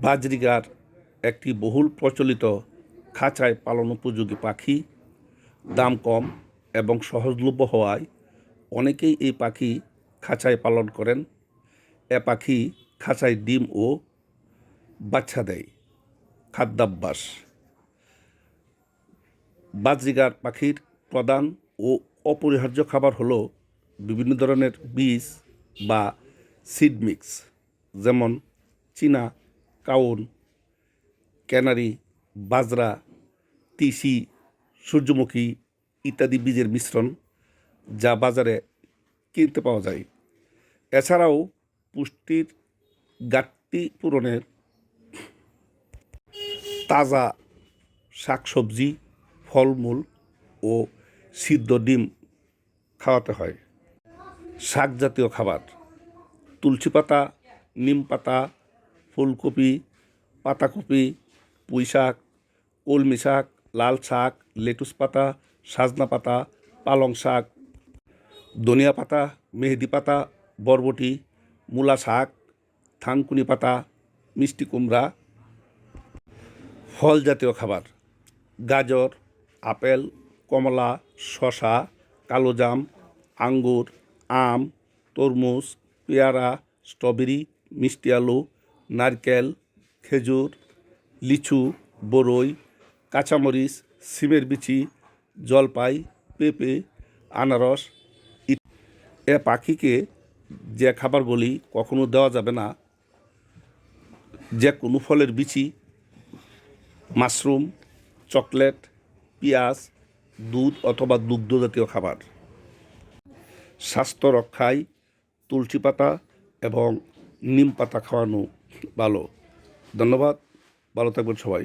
Budgerigar একটি বহুল প্রচলিত খাঁচায় পালন উপযোগী পাখি। দাম কম এবং সহজলভ্য হওয়ায় অনেকেই এই পাখি খাঁচায় পালন করেন। এ পাখি খাঁচায় ডিম ও বাচ্চা দেয়। খাদ্যাভ্যাস: বাজরিগার পাখির প্রধান ও অপরিহার্য খাবার হলো বিভিন্ন ধরনের বীজ বা সিড মিক্স, যেমন চীনা, কাউন, ক্যানারি, বাজরা, তিসি, সূর্যমুখী ইত্যাদি বীজের মিশ্রণ, যা বাজারে কিনতে পাওয়া যায়। এছাড়াও পুষ্টির ঘাটতি পূরণের তাজা শাকসবজি, ফলমূল ও সিদ্ধ ডিম খাওয়াতে হয়। শাক জাতীয় খাবার: তুলসী পাতা, নিম পাতা, ফুলকপি, পাতাকপি, পুঁই শাক, কলমি শাক, লাল শাক, লেটুস পাতা, সাজনা পাতা, পালং শাক, ধনিয়া পাতা, মেহেদি পাতা, বরবটি, মূলা শাক, থানকুনি পাতা, মিষ্টি কুমড়া। ফল জাতীয় খাবার: গাজর, আপেল, কমলা, শসা, কালোজাম, আঙ্গুর, আম, তরমুজ, পেয়ারা, স্ট্রবেরি, মিষ্টি আলু, নারকেল, খেজুর, লিচু, বরই, কাঁচামরিচ, সিমের বিচি, জলপাই, পেঁপে, আনারস। এ পাখিকে যে খাবারগুলি কখনো দেওয়া যাবে না: যে কোনো ফলের বিচি, মাশরুম, চকলেট, পেঁয়াজ, দুধ অথবা দুগ্ধ জাতীয় খাবার। স্বাস্থ্য রক্ষায় তুলসী পাতা এবং নিম পাতা খাওয়ানো ভালো। ধন্যবাদ, ভালো থাকবেন সবাই।